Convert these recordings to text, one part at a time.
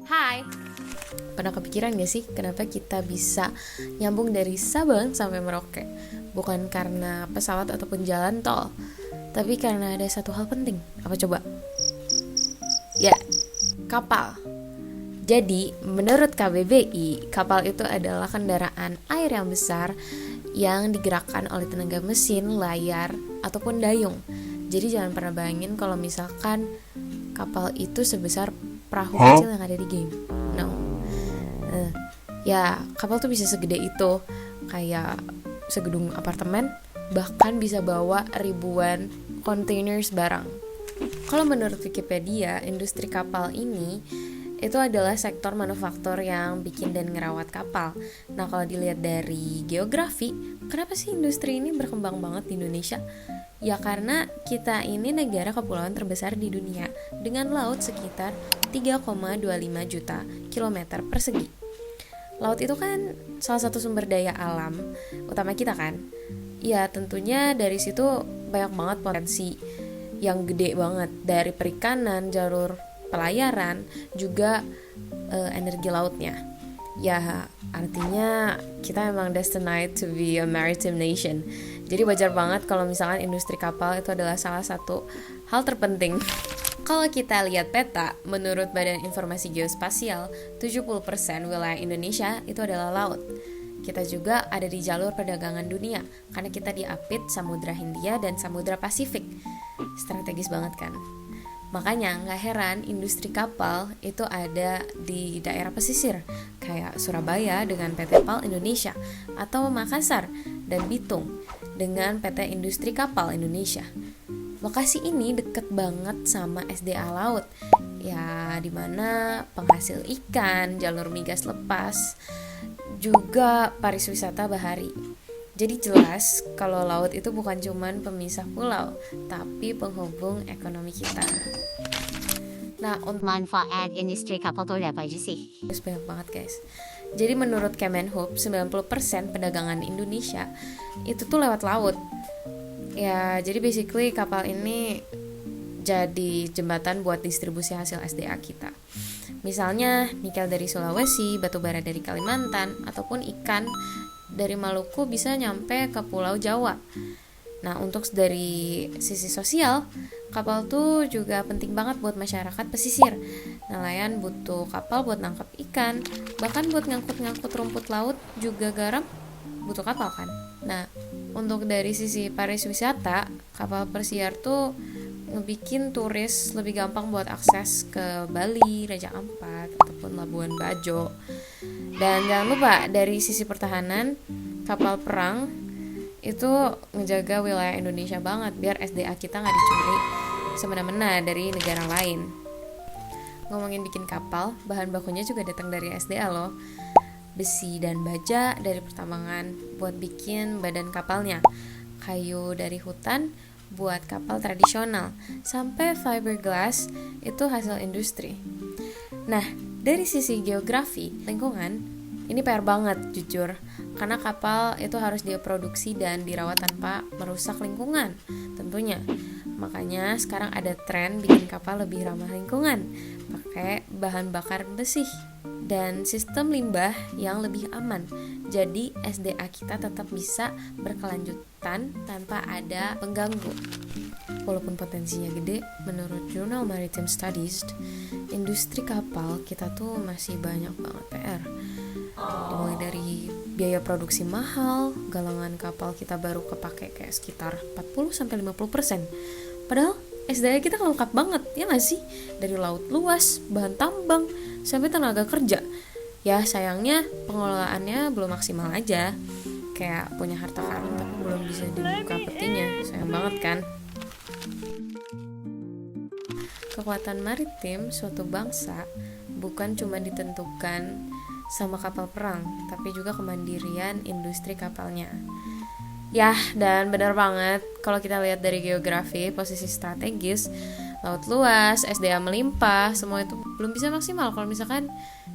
Hai, pernah kepikiran gak sih kenapa kita bisa nyambung dari Sabang sampai Merauke? Bukan karena pesawat ataupun jalan tol, tapi karena ada satu hal penting. Apa coba? Ya, kapal. Jadi, menurut KBBI, kapal itu adalah kendaraan air yang besar yang digerakkan oleh tenaga mesin, layar, ataupun dayung. Jadi jangan pernah bayangin kalau misalkan kapal itu sebesar perahu kecil yang ada di game. No. Ya, kapal tuh bisa segede itu, kayak segedung apartemen, bahkan bisa bawa ribuan containers barang. Kalau menurut Wikipedia, industri kapal ini itu adalah sektor manufaktur yang bikin dan ngerawat kapal. Nah, kalau dilihat dari geografi, kenapa sih industri ini berkembang banget di Indonesia? Ya karena kita ini negara kepulauan terbesar di dunia dengan laut sekitar 3,25 juta kilometer persegi. Laut itu kan salah satu sumber daya alam utama kita kan. Ya tentunya dari situ banyak banget potensi yang gede banget, dari perikanan, jalur pelayaran, juga energi lautnya. Ya artinya kita emang destined to be a maritime nation. Jadi wajar banget kalau misalkan industri kapal itu adalah salah satu hal terpenting. Kalau kita lihat peta, menurut Badan Informasi Geospasial, 70% wilayah Indonesia itu adalah laut. Kita juga ada di jalur perdagangan dunia, karena kita diapit Samudra Hindia dan Samudra Pasifik. Strategis banget kan? Makanya gak heran industri kapal itu ada di daerah pesisir, kayak Surabaya dengan PT PAL Indonesia, atau Makassar dan Bitung dengan PT Industri Kapal Indonesia. Lokasi ini deket banget sama SDA Laut, ya dimana penghasil ikan, jalur migas lepas, juga pariwisata bahari. Jadi jelas kalau laut itu bukan cuman pemisah pulau, tapi penghubung ekonomi kita. Nah, untuk Manfaat industri kapal tuh ada apa aja sih? banyak banget guys. Jadi menurut Kemenhub, 90% perdagangan Indonesia itu tuh lewat laut. Ya, jadi basically kapal ini jadi jembatan buat distribusi hasil SDA kita. Misalnya nikel dari Sulawesi, batu bara dari Kalimantan, ataupun ikan dari Maluku bisa nyampe ke Pulau Jawa. Nah, untuk dari sisi sosial, kapal tuh juga penting banget buat masyarakat pesisir. Nelayan butuh kapal buat nangkap ikan, bahkan buat ngangkut-ngangkut rumput laut juga garam butuh kapal kan. Nah, untuk dari sisi pariwisata, kapal persiar tuh ngebikin turis lebih gampang buat akses ke Bali, Raja Ampat, ataupun Labuan Bajo. Dan jangan lupa dari sisi pertahanan, kapal perang itu ngejaga wilayah Indonesia banget biar SDA kita gak dicuri semena-mena dari negara lain. Ngomongin bikin kapal, bahan bakunya juga datang dari SDA loh. Besi dan baja dari pertambangan buat bikin badan kapalnya, kayu dari hutan buat kapal tradisional, sampai fiberglass itu hasil industri. Nah, dari sisi geografi, lingkungan, ini PR banget jujur, karena kapal itu harus diproduksi dan dirawat tanpa merusak lingkungan tentunya. Makanya sekarang ada tren bikin kapal lebih ramah lingkungan, pakai bahan bakar besi dan sistem limbah yang lebih aman. Jadi SDA kita tetap bisa berkelanjutan tanpa ada pengganggu. Walaupun potensinya gede, menurut Journal Maritime Studies, industri kapal kita tuh masih banyak banget PR. Dimulai dari biaya produksi mahal, galangan kapal kita baru kepake kayak sekitar 40-50%. Padahal SDA kita lengkap banget, ya gak sih? Dari laut luas, bahan tambang, sampai tenaga kerja. Ya sayangnya pengelolaannya belum maksimal aja. Kayak punya harta karun tapi belum bisa dibuka petinya. Sayang banget kan? Kekuatan maritim suatu bangsa bukan cuma ditentukan sama kapal perang, tapi juga kemandirian industri kapalnya. Ya, dan benar banget kalau kita lihat dari geografi, posisi strategis, laut luas, SDA melimpah, semua itu belum bisa maksimal kalau misalkan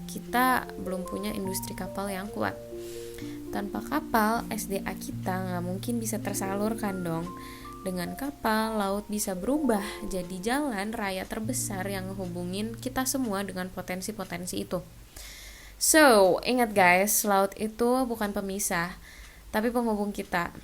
kita belum punya industri kapal yang kuat. Tanpa kapal, SDA kita nggak mungkin bisa tersalurkan dong. Dengan kapal, laut bisa berubah jadi jalan raya terbesar yang ngehubungin kita semua dengan potensi-potensi itu. So, ingat guys, laut itu bukan pemisah, tapi penghubung kita.